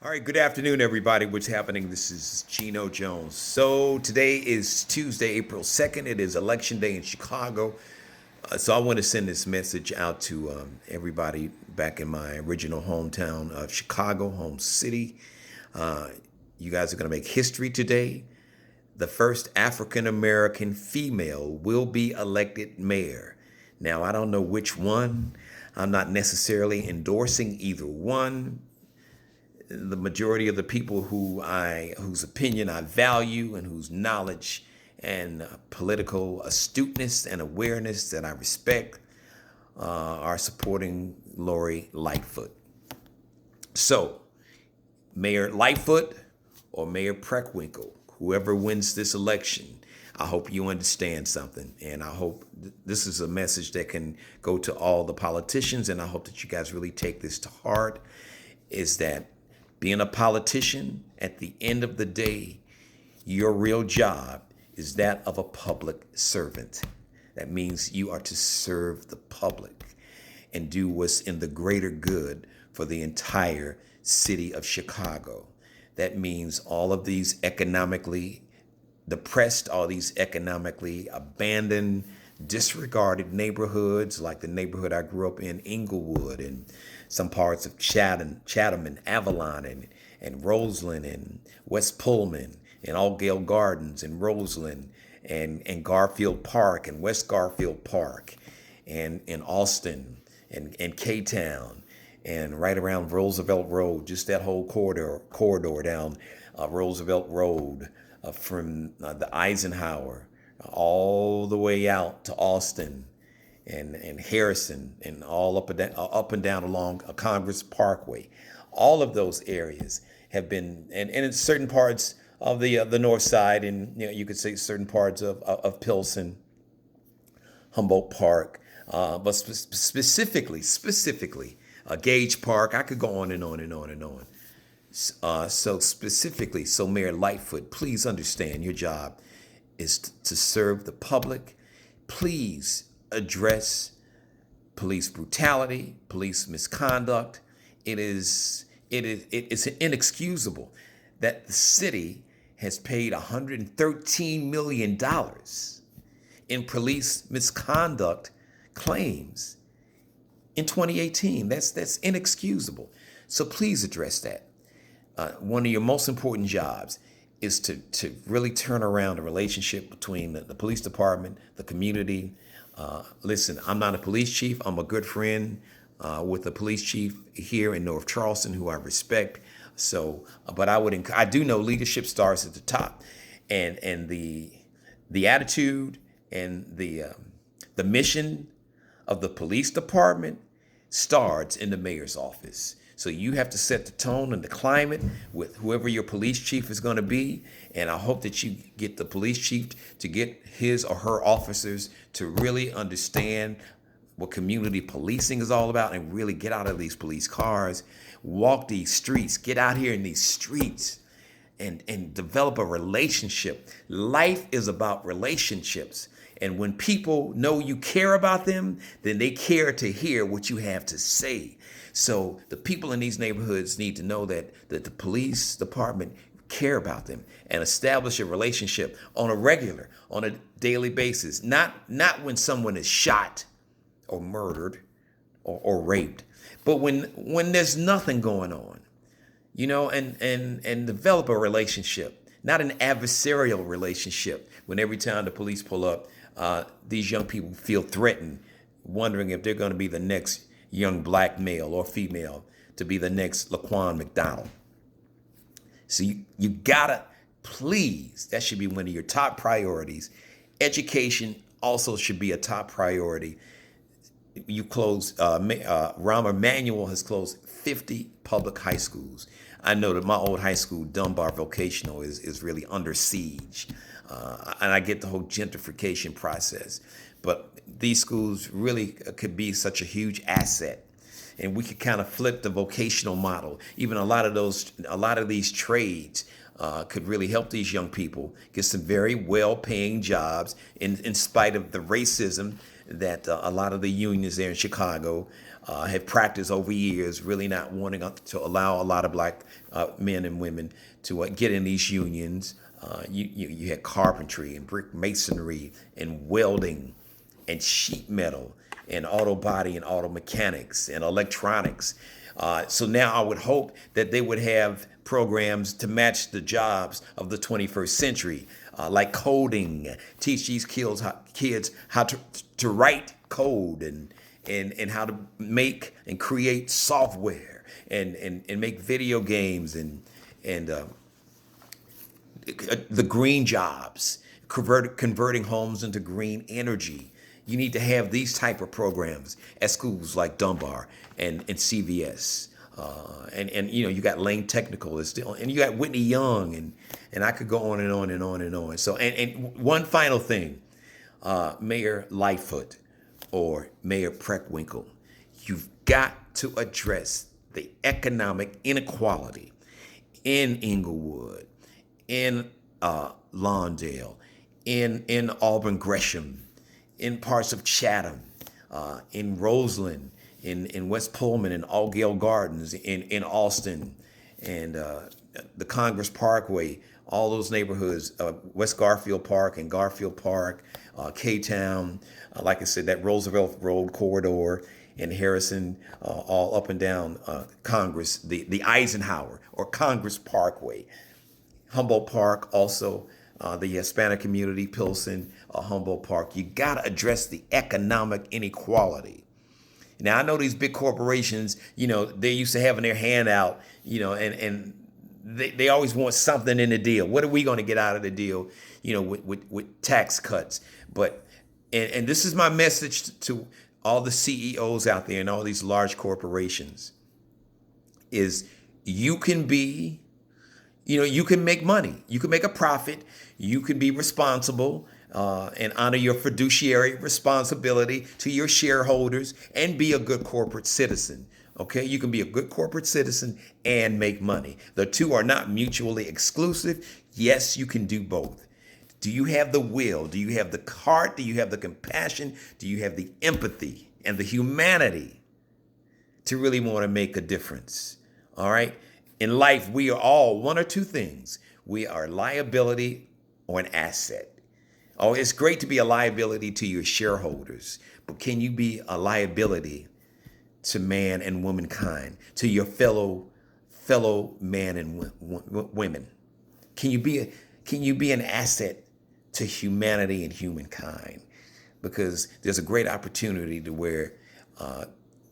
All right, good afternoon, everybody. What's happening? This is Gino Jones. So today is Tuesday, April 2nd. It is election day in Chicago. So I want to send this message out to everybody back in my original hometown of Chicago, home city. Uh, you guys are going to make history today. The first African American female will be elected mayor. Now, I don't know which one. I'm not necessarily endorsing either one. The majority of the people whose opinion I value and whose knowledge and political astuteness and awareness that I respect are supporting Lori Lightfoot. So, Mayor Lightfoot or Mayor Preckwinkle, whoever wins this election, I hope you understand something. And I hope this is a message that can go to all the politicians. And I hope that you guys really take this to heart is that being a politician, at the end of the day, your real job is that of a public servant. That means you are to serve the public and do what's in the greater good for the entire city of Chicago. That means all of these economically depressed, all these economically abandoned, disregarded neighborhoods, like the neighborhood I grew up in, Inglewood, and some parts of Chatham and Avalon and Roseland and West Pullman and Allgale Gardens and Roseland and Garfield Park and West Garfield Park and in Austin and K-Town and right around Roosevelt Road, just that whole corridor down Roosevelt Road from the Eisenhower all the way out to Austin and Harrison and all up and down along Congress Parkway. All of those areas have been, and in certain parts of the north side, and you could say certain parts of Pilsen, Humboldt Park, but specifically Gage Park. I could go on and on and on and on. So specifically, so Mayor Lightfoot, please understand your job is to serve the public. Please address police brutality, police misconduct. It is inexcusable that the city has paid $113 million in police misconduct claims in 2018. That's inexcusable. So please address that. One of your most important jobs is to really turn around the relationship between the police department, the community. Listen, I'm not a police chief. I'm a good friend with the police chief here in North Charleston, who I respect. So, but I do know leadership starts at the top, and the attitude and the mission of the police department starts in the mayor's office. So you have to set the tone and the climate with whoever your police chief is going to be. And I hope that you get the police chief to get his or her officers to really understand what community policing is all about and really get out of these police cars, walk these streets, get out here in these streets and develop a relationship. Life is about relationships. And when people know you care about them, then they care to hear what you have to say. So the people in these neighborhoods need to know that the police department care about them and establish a relationship on a daily basis. Not when someone is shot or murdered or raped, but when there's nothing going on, and develop a relationship, not an adversarial relationship. When every time the police pull up, these young people feel threatened, wondering if they're going to be the next young black male or female to be the next Laquan McDonald. So you gotta, please, that should be one of your top priorities. Education also should be a top priority. You close, Rahm Emanuel has closed 50 public high schools. I know that my old high school, Dunbar Vocational, is really under siege. And I get the whole gentrification process. But these schools really could be such a huge asset. And we could kind of flip the vocational model. Even a lot of these trades could really help these young people get some very well-paying jobs in spite of the racism that a lot of the unions there in Chicago have practiced over years, really not wanting to allow a lot of black men and women to get in these unions. You had carpentry and brick masonry and welding and sheet metal and auto body and auto mechanics and electronics. So now I would hope that they would have programs to match the jobs of the 21st century, like coding, teach these kids how to write code and how to make and create software and make video games and the green jobs, converting homes into green energy. You need to have these type of programs at schools like Dunbar and CVS. And you got Lane Technical is still, and you got Whitney Young, and I could go on and on and on and on. So and one final thing, Mayor Lightfoot or Mayor Preckwinkle, you've got to address the economic inequality in Inglewood, in Lawndale, in Auburn Gresham, in parts of Chatham, in Roseland, in West Pullman, in Allgale Gardens, in Austin, and the Congress Parkway, all those neighborhoods, West Garfield Park and Garfield Park, K-Town, like I said, that Roosevelt Road corridor in Harrison, all up and down Congress, the Eisenhower or Congress Parkway, Humboldt Park, also the Hispanic community, Pilsen, Humboldt Park. You got to address the economic inequality. Now, I know these big corporations, they're used to having their hand out, and they always want something in the deal. What are we going to get out of the deal, with tax cuts? But, and this is my message to all the CEOs out there and all these large corporations, is you can be, you can make money. You can make a profit. You can be responsible and honor your fiduciary responsibility to your shareholders and be a good corporate citizen. Okay, you can be a good corporate citizen and make money. The two are not mutually exclusive. Yes, you can do both. Do you have the will? Do you have the heart? Do you have the compassion? Do you have the empathy and the humanity to really want to make a difference? All right. In life, we are all one or two things. We are a liability or an asset. Oh, it's great to be a liability to your shareholders, but can you be a liability to man and womankind, to your fellow man and women? Can you be an asset to humanity and humankind? Because there's a great opportunity to where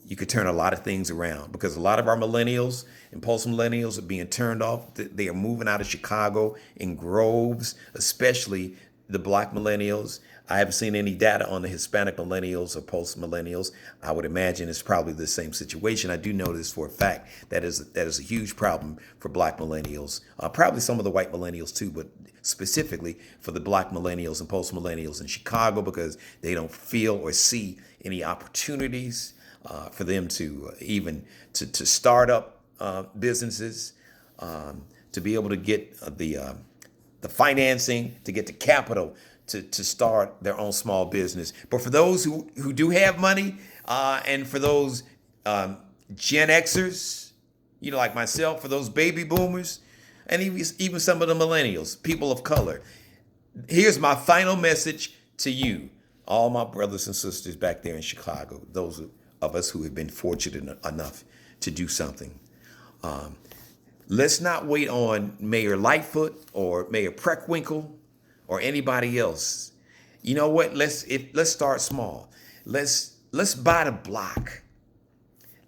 you could turn a lot of things around, because a lot of our millennials and post-millennials are being turned off. They are moving out of Chicago in groves, especially the Black millennials. I haven't seen any data on the Hispanic millennials or post-millennials. I would imagine it's probably the same situation. I do know this for a fact. That is a huge problem for Black millennials, probably some of the white millennials too, but specifically for the Black millennials and post-millennials in Chicago, because they don't feel or see any opportunities for them to even to start up businesses, to be able to get the financing, to get the capital to start their own small business. But for those who do have money, and for those Gen Xers, like myself, for those baby boomers, and even some of the millennials, people of color, here's my final message to you, all my brothers and sisters back there in Chicago, those of us who have been fortunate enough to do something. Let's not wait on Mayor Lightfoot or Mayor Preckwinkle or anybody else. You know what? Let's start small. Let's buy the block.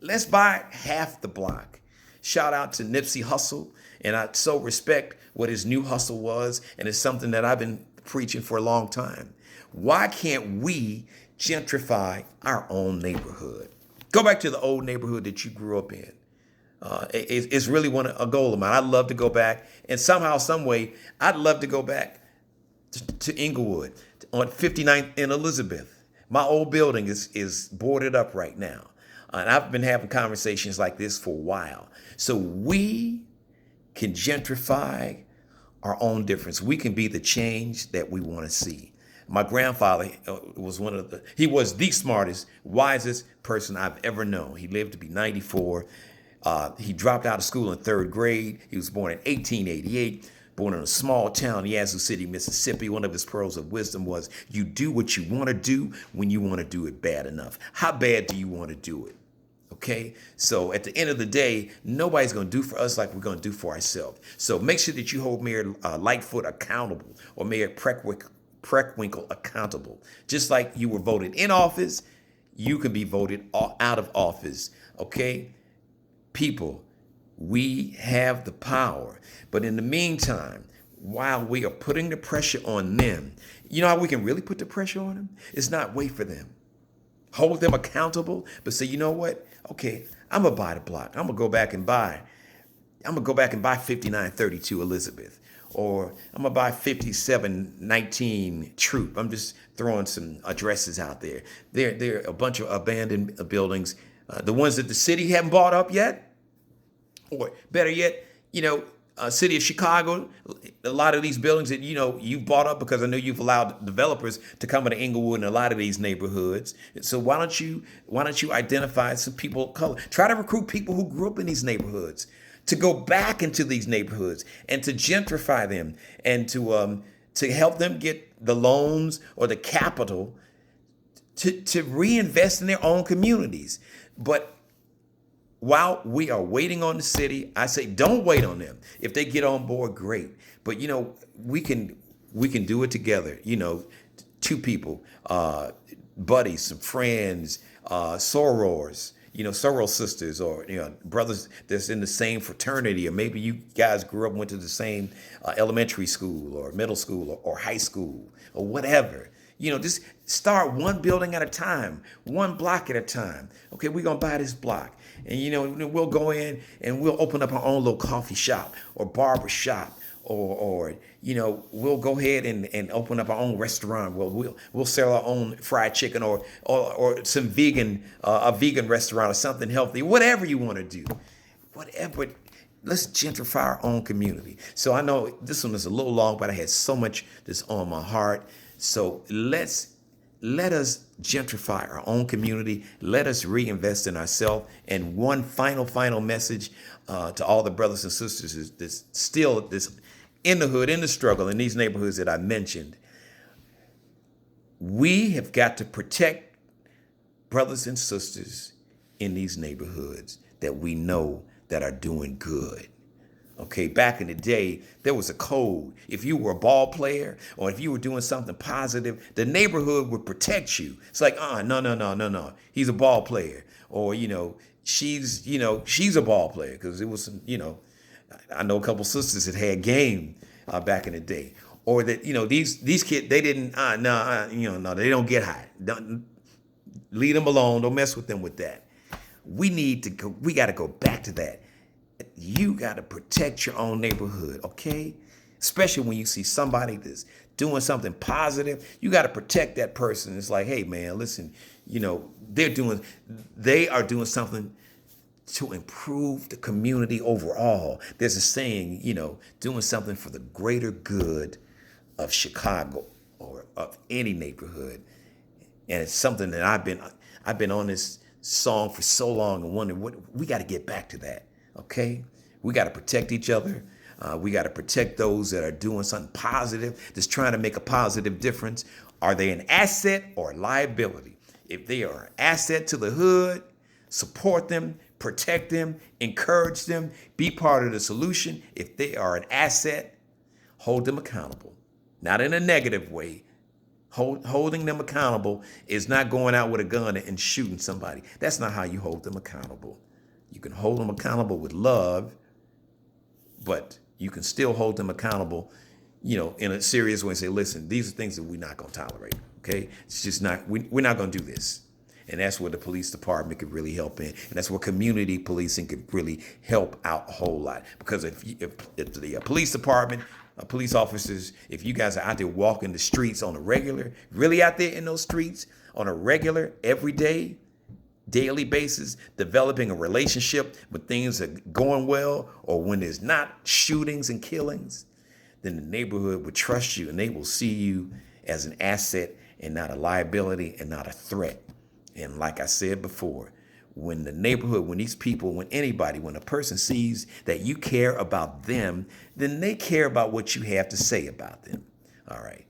Let's buy half the block. Shout out to Nipsey Hussle, and I so respect what his new hustle was, and it's something that I've been preaching for a long time. Why can't we gentrify our own neighborhood? Go back to the old neighborhood that you grew up in. It's really a goal of mine. I'd love to go back, and somehow, some way, I'd love to go back to Inglewood on 59th and Elizabeth. My old building is boarded up right now, and I've been having conversations like this for a while. So we can gentrify our own difference. We can be the change that we want to see. My grandfather was he was the smartest, wisest person I've ever known. He lived to be 94. He dropped out of school in third grade. He was born in 1888, born in a small town, Yazoo City, Mississippi. One of his pearls of wisdom was, you do what you want to do when you want to do it bad enough. How bad do you want to do it? Okay, so at the end of the day, nobody's going to do for us like we're going to do for ourselves. So make sure that you hold Mayor Lightfoot accountable, or Mayor Preckwinkle accountable. Just like you were voted in office, you can be voted out of office. Okay, people, we have the power. But in the meantime, while we are putting the pressure on them, you know how we can really put the pressure on them? It's not wait for them. Hold them accountable, but say, you know what? Okay, I'm gonna buy the block. I'm gonna go back and buy 5932 Elizabeth, or I'm gonna buy 5719 Troop. I'm just throwing some addresses out there. There are a bunch of abandoned buildings, the ones that the city haven't bought up yet, or better yet, city of Chicago, a lot of these buildings that, you've bought up, because I know you've allowed developers to come into Inglewood and a lot of these neighborhoods. So why don't you identify some people of color? Try to recruit people who grew up in these neighborhoods to go back into these neighborhoods and to gentrify them, and to help them get the loans or the capital to reinvest in their own communities. But while we are waiting on the city, I say don't wait on them. If they get on board, great. But we can do it together. Two people, buddies, some friends, sorors, soror sisters, or brothers that's in the same fraternity, or maybe you guys grew up, went to the same elementary school or middle school or high school or whatever. Just start one building at a time, one block at a time. Okay, we're gonna buy this block, and we'll go in and we'll open up our own little coffee shop or barber shop, or we'll go ahead and open up our own restaurant. We'll sell our own fried chicken, or some a vegan restaurant, or something healthy. Whatever you want to do, whatever. Let's gentrify our own community. So I know this one is a little long, but I had so much that's on my heart. So let us gentrify our own community. Let us reinvest in ourselves. And one final message to all the brothers and sisters is this: still this in the hood, in the struggle, in these neighborhoods that I mentioned. We have got to protect brothers and sisters in these neighborhoods that we know that are doing good. Okay, back in the day, there was a code. If you were a ball player, or if you were doing something positive, the neighborhood would protect you. It's like, no. He's a ball player. Or, she's a ball player. Because it was, I know a couple sisters that had game back in the day. Or that, these kids, they didn't, no, they don't get high. Don't, leave them alone. Don't mess with them with that. We got to go back to that. You got to protect your own neighborhood, okay? Especially when you see somebody that's doing something positive, you got to protect that person. It's like, hey, man, listen, they are doing something to improve the community overall. There's a saying, doing something for the greater good of Chicago or of any neighborhood. And it's something that I've been on this song for so long and wondering we got to get back to that. Okay, we got to protect each other. We got to protect those that are doing something positive, that's trying to make a positive difference. Are they an asset or a liability? If they are an asset to the hood, support them, protect them, encourage them, be part of the solution. If they are an asset, hold them accountable. Not in a negative way. Holding them accountable is not going out with a gun and shooting somebody. That's not how you hold them accountable. You can hold them accountable with love, but you can still hold them accountable, in a serious way, and say, listen, these are things that we're not going to tolerate, okay? It's just not, we're not going to do this. And that's where the police department could really help in. And that's where community policing could really help out a whole lot. Because if the police department, police officers, if you guys are out there walking the streets on a regular, really out there in those streets on a regular, everyday, daily basis, developing a relationship when things are going well, or when there's not shootings and killings, then the neighborhood would trust you, and they will see you as an asset and not a liability and not a threat. And like I said before, when the neighborhood, when these people, when anybody, when a person sees that you care about them, then they care about what you have to say about them. All right,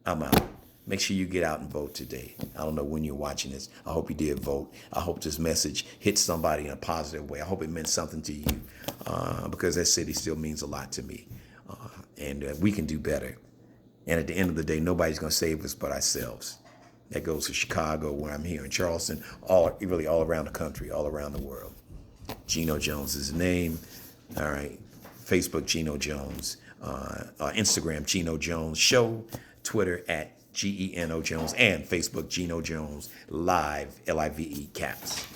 I'm out. Make sure you get out and vote today. I don't know when you're watching this. I hope you did vote. I hope this message hit somebody in a positive way. I hope it meant something to you because that city still means a lot to me. And we can do better. And at the end of the day, nobody's going to save us but ourselves. That goes to Chicago, where I'm here in Charleston, really all around the country, all around the world. Geno Jones is the name. All right. Facebook, Geno Jones. Instagram, Geno Jones Show. Twitter at GENO Jones. And Facebook, Geno Jones Live, LIVE caps.